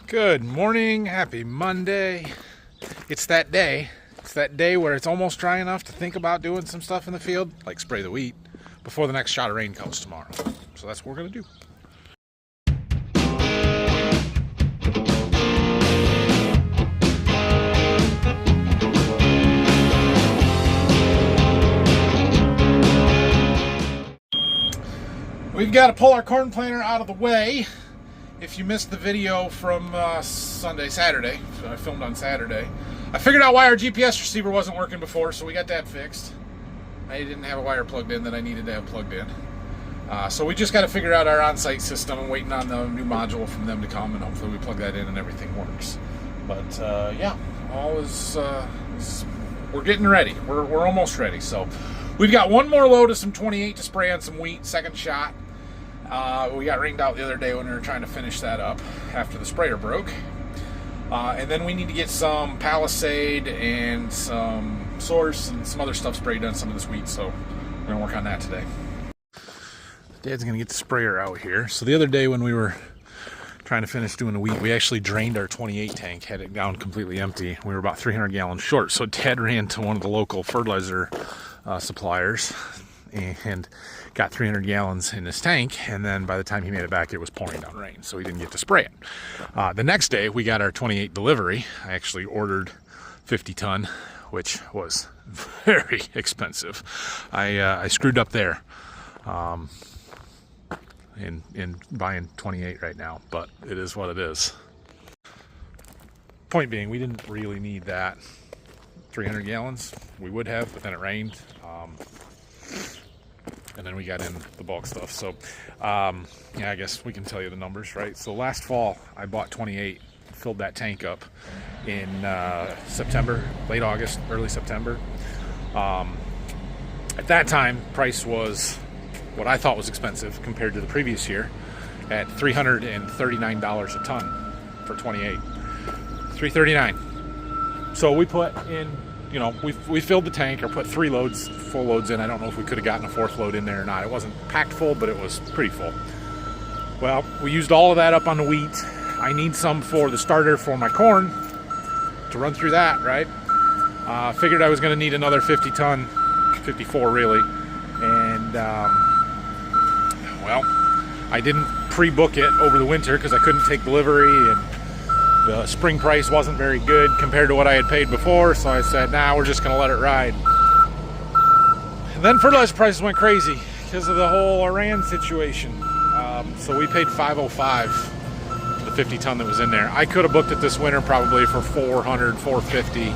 Good morning, happy Monday. It's that day. It's that day where it's almost dry enough to think about doing some stuff in the field, like spray the wheat, before the next shot of rain comes tomorrow. So that's what we're gonna do. We've got to pull our corn planter out of the way. If you missed the video from Saturday, so I filmed on Saturday, I figured out why our GPS receiver wasn't working before, so we got that fixed. I didn't have a wire plugged in that I needed to have plugged in. So we just got to figure out our on-site system. I'm waiting on the new module from them to come, and hopefully we plug that in and everything works. But yeah, all is we're getting ready. We're almost ready. So we've got one more load of some 28 to spray on some wheat, second shot. We got rained out the other day when we were trying to finish that up after the sprayer broke. And then we need to get some Palisade and some Source and some other stuff sprayed on some of this wheat, so we're going to work on that today. Dad's going to get the sprayer out here. So the other day when we were trying to finish doing the wheat, we actually drained our 28 tank, had it down completely empty. We were about 300 gallons short, so Dad ran to one of the local fertilizer suppliers and got 300 gallons in his tank, and then by the time he made it back, it was pouring down rain, so he didn't get to spray it. The next day, we got our 28 delivery. I actually ordered 50 ton, which was very expensive. I screwed up there in buying 28 right now, but it is what it is. Point being, we didn't really need that 300 gallons. We would have, but then it rained. And then we got in the bulk stuff. So, yeah, I guess we can tell you the numbers, right? So last fall, I bought 28, filled that tank up in September, late August, early September. At that time, price was what I thought was expensive compared to the previous year at $339 a ton for 28. $339. So we put in, you know, we filled the tank or put 3 loads, full loads in. I don't know if we could have gotten a 4th load in there or not. It wasn't packed full, but it was pretty full. Well, we used all of that up on the wheat. I need some for the starter for my corn to run through that, right? Figured I was going to need another 50 ton, 54 really. And, well, I didn't pre-book it over the winter because I couldn't take delivery, and the spring price wasn't very good compared to what I had paid before, so I said, nah, we're just going to let it ride. And then fertilizer prices went crazy because of the whole Iran situation. So we paid $505 for the 50 ton that was in there. I could have booked it this winter probably for $400, $450,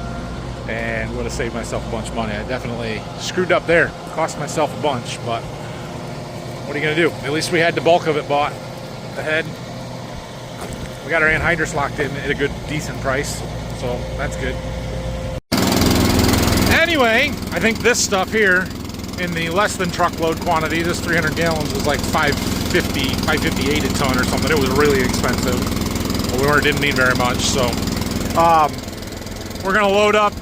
and would have saved myself a bunch of money. I definitely screwed up there. Cost myself a bunch, but what are you going to do? At least we had the bulk of it bought ahead. We got our anhydrous locked in at a good, decent price, so that's good. Anyway, I think this stuff here, in the less than truckload quantity, this 300 gallons was like $558 a ton or something. It was really expensive, but we didn't need very much, so we're gonna load up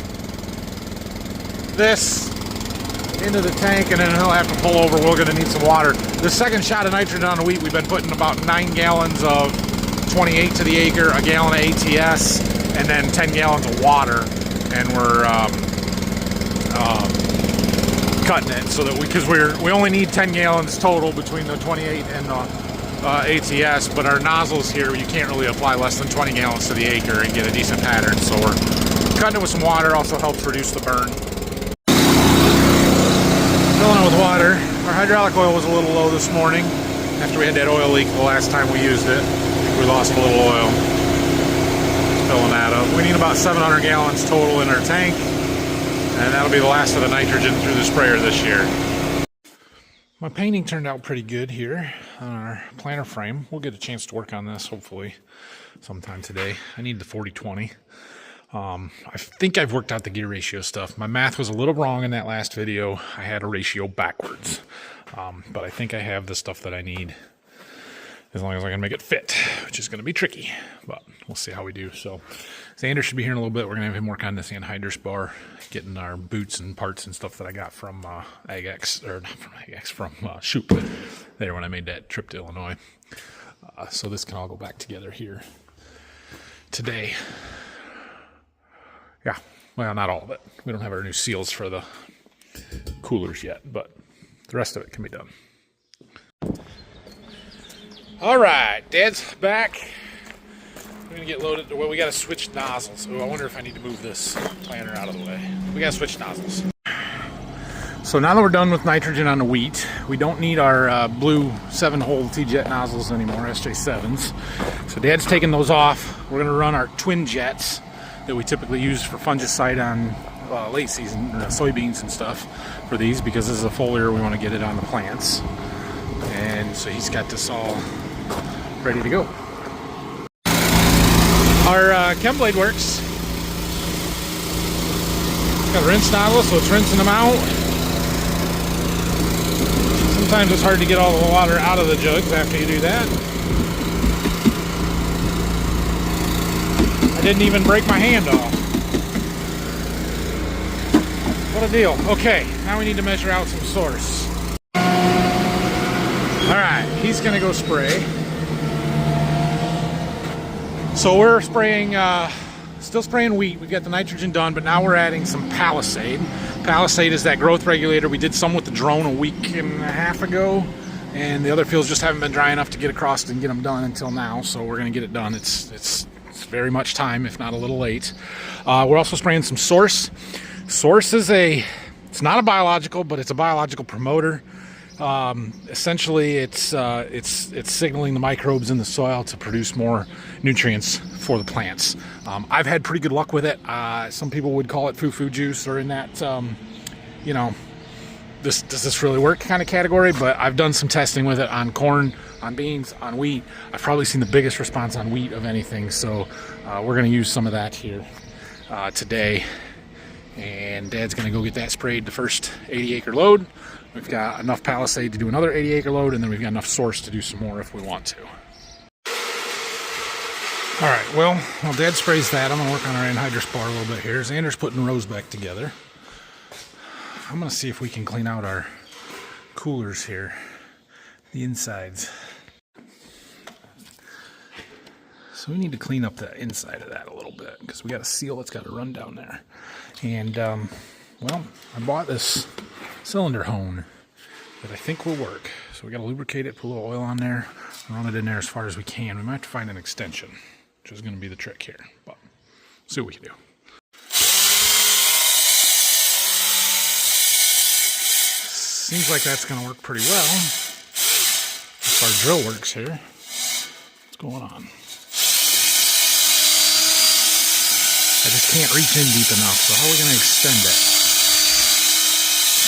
this into the tank, and then he'll have to pull over. We're gonna need some water. The second shot of nitrogen on the wheat, we've been putting about 9 gallons of 28 to the acre, a gallon of ATS, and then 10 gallons of water, and we're cutting it so that because we only need 10 gallons total between the 28 and the ATS, but our nozzles here, you can't really apply less than 20 gallons to the acre and get a decent pattern, so we're cutting it with some water. Also helps reduce the burn. Filling it with water. Our hydraulic oil was a little low this morning after we had that oil leak the last time we used it. We lost a little oil. Filling that up. We need about 700 gallons total in our tank, and that'll be the last of the nitrogen through the sprayer this year. My painting turned out pretty good here on our planter frame. We'll get a chance to work on this hopefully sometime today. I need the 40-20. I think I've worked out the gear ratio stuff. My math was a little wrong in that last video. I had a ratio backwards, but I think I have the stuff that I need, as long as I can make it fit, which is going to be tricky, but we'll see how we do. So Xander should be here in a little bit. We're going to have him work on this anhydrous bar, getting our boots and parts and stuff that I got from Shoot there when I made that trip to Illinois. So this can all go back together here. today. Yeah, well, not all of it. We don't have our new seals for the coolers yet, but the rest of it can be done. All right, Dad's back. We're gonna get loaded. Well, we gotta switch nozzles. Oh, I wonder if I need to move this planter out of the way. We gotta switch nozzles. So now that we're done with nitrogen on the wheat, we don't need our blue 7-hole T-jet nozzles anymore, SJ7s. So Dad's taking those off. We're gonna run our twin jets that we typically use for fungicide on late season soybeans and stuff for these, because this is a foliar. We want to get it on the plants, and so he's got this all ready to go. Our chem blade works. Got a rinse nozzle, so it's rinsing them out. Sometimes it's hard to get all the water out of the jugs after you do that. I didn't even break my hand off. What a deal. Okay, now we need to measure out some source. Alright, he's gonna go spray. So we're spraying, still spraying wheat. We've got the nitrogen done, but now we're adding some Palisade. Palisade is that growth regulator. We did some with the drone a week and a half ago, and the other fields just haven't been dry enough to get across and get them done until now, so we're gonna get it done. It's very much time, if not a little late. We're also spraying some Source. Source is it's not a biological, but it's a biological promoter. Essentially, it's signaling the microbes in the soil to produce more nutrients for the plants. I've had pretty good luck with it. Some people would call it foo-foo juice, or in that, you know, does this really work kind of category, but I've done some testing with it on corn, on beans, on wheat. I've probably seen the biggest response on wheat of anything, so we're going to use some of that here today. And Dad's going to go get that sprayed the first 80-acre load. We've got enough Palisade to do another 80-acre load, and then we've got enough Source to do some more if we want to. All right, well, while Dad sprays that, I'm going to work on our anhydrous bar a little bit here. Xander's putting rows back together. I'm going to see if we can clean out our coolers here, the insides. So we need to clean up the inside of that a little bit, because we got a seal that's got to run down there. And, well, I bought this cylinder hone that I think will work. So we got to lubricate it, put a little oil on there, run it in there as far as we can. We might have to find an extension, which is going to be the trick here, but see what we can do. Seems like that's going to work pretty well. If our drill works here. What's going on? I just can't reach in deep enough, so how are we going to extend it?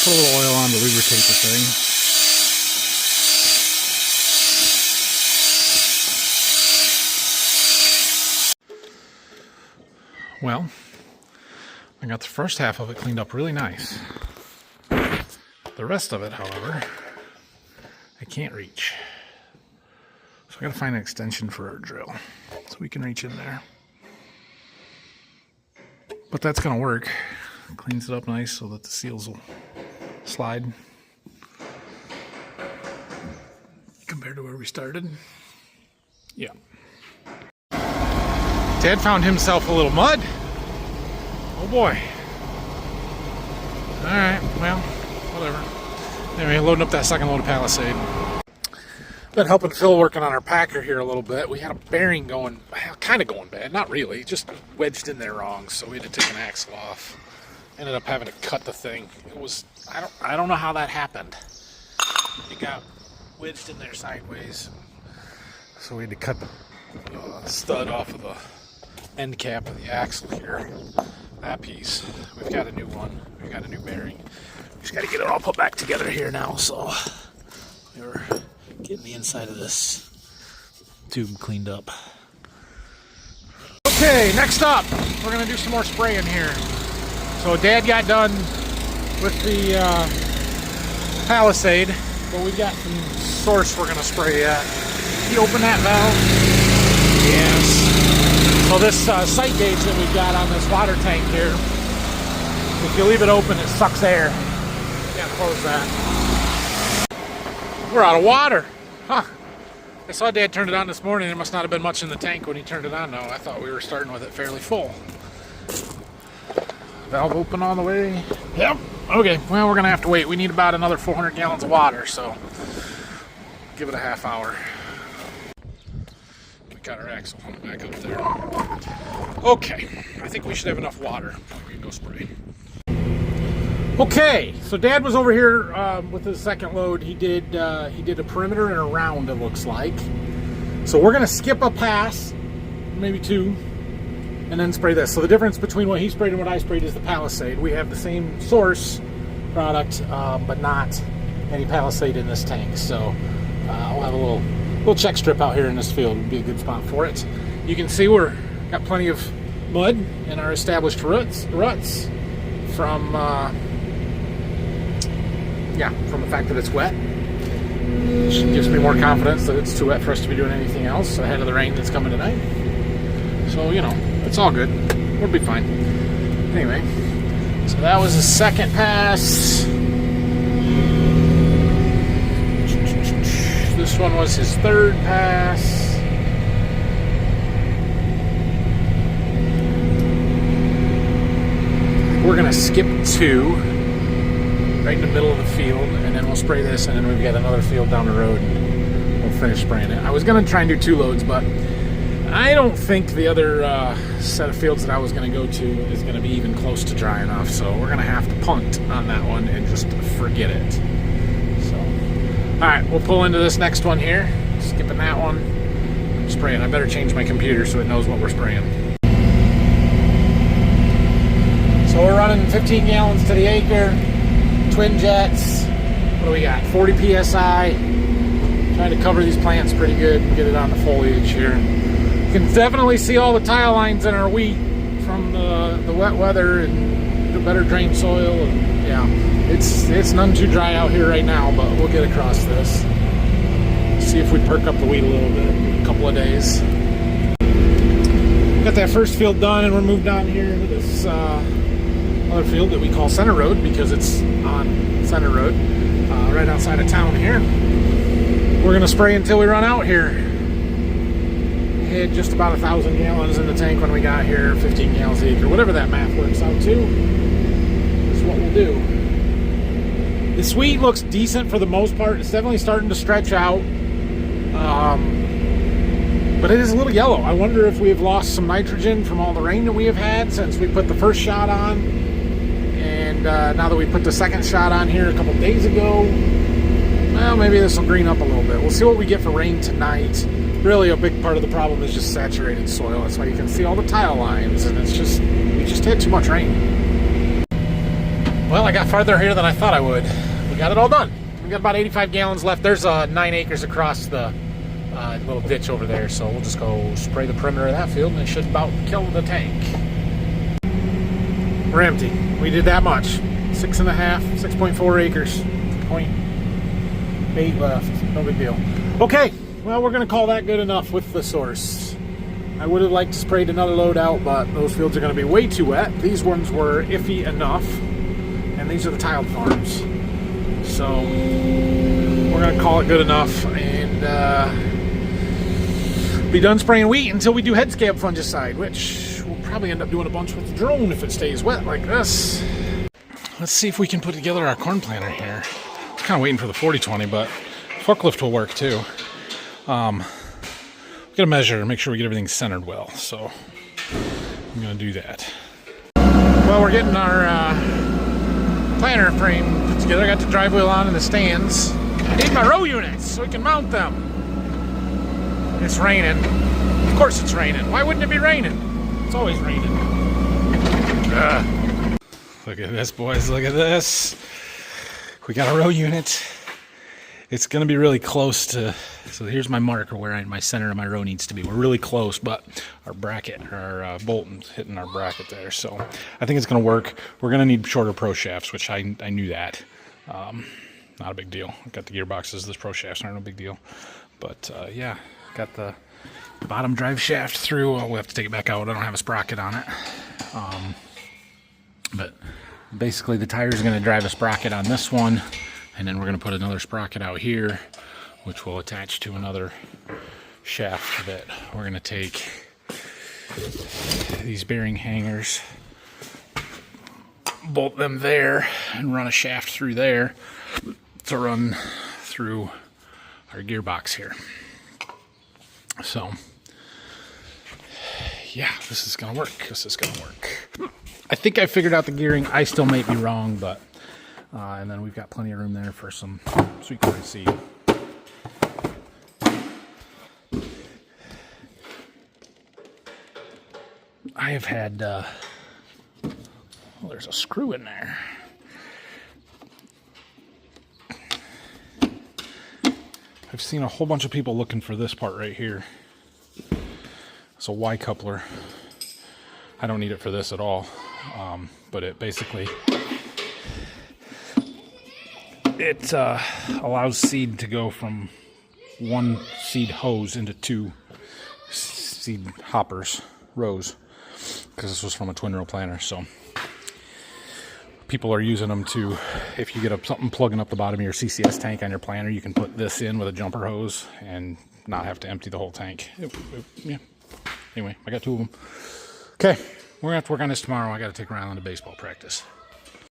Put a little oil on to lubricate the thing. Well, I got the first half of it cleaned up really nice. The rest of it, however, I can't reach. So I got to find an extension for our drill so we can reach in there. But that's going to work. Cleans it up nice so that the seals will slide compared to where we started. Yeah. Dad found himself a little mud. Oh boy. Alright, well, whatever. Anyway, loading up that second load of Palisade. Been helping Phil working on our packer here a little bit. We had a bearing going, kind of going bad. Not really, just wedged in there wrong, so we had to take an axle off. Ended up having to cut the thing. It was, I don't know how that happened. It got wedged in there sideways. So we had to cut the stud off of the end cap of the axle here. That piece. We've got a new one. We've got a new bearing. We just got to get it all put back together here now, so we're getting the inside of this tube cleaned up. Okay, next up, we're going to do some more spraying here. So Dad got done with the Palisade, but we've got some Source we're going to spray yet. Can you open that valve? Yes. So this sight gauge that we've got on this water tank here, if you leave it open, it sucks air. You can't close that. We're out of water. Huh. Well, we're going to have to get some I saw Dad turned it on this morning. There must not have been much in the tank when he turned it on, though. I thought we were starting with it fairly full. Valve open all the way. Yep. Okay, well, we're going to have to wait. We need about another 400 gallons of water, so give it a half hour. We got our axle back up there. Okay, I think we should have enough water. We can go spray. Okay, so Dad was over here with his second load. He did a perimeter and a round, it looks like. So we're going to skip a pass, maybe two, and then spray this. So the difference between what he sprayed and what I sprayed is the Palisade. We have the same source product, but not any Palisade in this tank. So I'll have a little check strip out here in this field. Would be a good spot for it. You can see we're got plenty of mud in our established ruts from from the fact that it's wet. Which gives me more confidence that it's too wet for us to be doing anything else ahead of the rain that's coming tonight. So, you know, it's all good. We'll be fine. Anyway, so that was the second pass. This one was his third pass. We're going to skip two right in the middle of the field, and then we'll spray this, and then we've got another field down the road, and we'll finish spraying it. I was going to try and do 2 loads, but I don't think the other set of fields that I was going to go to is going to be even close to dry enough, so we're going to have to punt on that one and just forget it. So, alright, we'll pull into this next one here, skipping that one, I'm spraying. I better change my computer so it knows what we're spraying. So we're running 15 gallons to the acre, twin jets. What do we got? 40 psi. Trying to cover these plants pretty good and get it on the foliage here. You can definitely see all the tile lines in our wheat from the wet weather and the better drained soil. And yeah, it's none too dry out here right now, but we'll get across this. See if we perk up the wheat a little bit in a couple of days. Got that first field done, and we're moved on here into this other field that we call Center Road because it's on Center Road, right outside of town here. We're gonna spray until we run out here. Had just about 1,000 gallons in the tank when we got here, 15 gallons a acre, whatever that math works out to, is what we'll do. The wheat looks decent for the most part. It's definitely starting to stretch out, but it is a little yellow. I wonder if we have lost some nitrogen from all the rain that we have had since we put the first shot on. And now that we put the second shot on here a couple days ago, well, maybe this will green up a little bit. We'll see what we get for rain tonight. Really, a big part of the problem is just saturated soil. That's why you can see all the tile lines, and it's just, we just had too much rain. Well, I got farther here than I thought I would. We got it all done. We got about 85 gallons left. There's 9 acres across the little ditch over there, so we'll just go spray the perimeter of that field, and it should about kill the tank. We're empty. We did that much. 6.4 acres. 0.8 left. No big deal. Okay, well, we're going to call that good enough with the source. I would have liked to sprayed another load out, but those fields are going to be way too wet. These ones were iffy enough, and these are the tiled farms. So we're going to call it good enough and be done spraying wheat until we do head scab fungicide, which we'll probably end up doing a bunch with the drone if it stays wet like this. Let's see if we can put together our corn planter here. I'm kind of waiting for the 40-20, but forklift will work too. We gotta measure and make sure we get everything centered well, so I'm gonna do that. Well, we're getting our planter frame put together. I got the drive wheel on in the stands. I need my row units so we can mount them. It's raining. Of course it's raining. Why wouldn't it be raining? It's always raining. Look at this, boys. Look at this. We got a row unit. It's going to be really close to, so here's my marker where my center of my row needs to be. We're really close, but our bracket, our Bolton's hitting our bracket there. So I think it's going to work. We're going to need shorter pro shafts, which I knew that. Not a big deal. Got the gearboxes. This pro shafts aren't a big deal. But yeah, got the bottom drive shaft through. We'll have to take it back out. I don't have a sprocket on it. But basically the tires are going to drive a sprocket on this one. And then we're going to put another sprocket out here which will attach to another shaft that we're going to take these bearing hangers, bolt them there, and run a shaft through there to run through our gearbox here. So, yeah, this is going to work. This is going to work. I think I figured out the gearing. I still may be wrong, but... and then we've got plenty of room there for some sweet corn seed. I have had... well, there's a screw in there. I've seen a whole bunch of people looking for this part right here. It's a Y coupler. I don't need it for this at all, but it basically allows seed to go from one seed hose into two seed hoppers, rows, because this was from a twin row planter. So people are using them to, if you get something plugging up the bottom of your CCS tank on your planter, you can put this in with a jumper hose and not have to empty the whole tank. Yeah. Anyway, I got two of them. Okay, we're gonna have to work on this tomorrow. I got to take Rylan to baseball practice.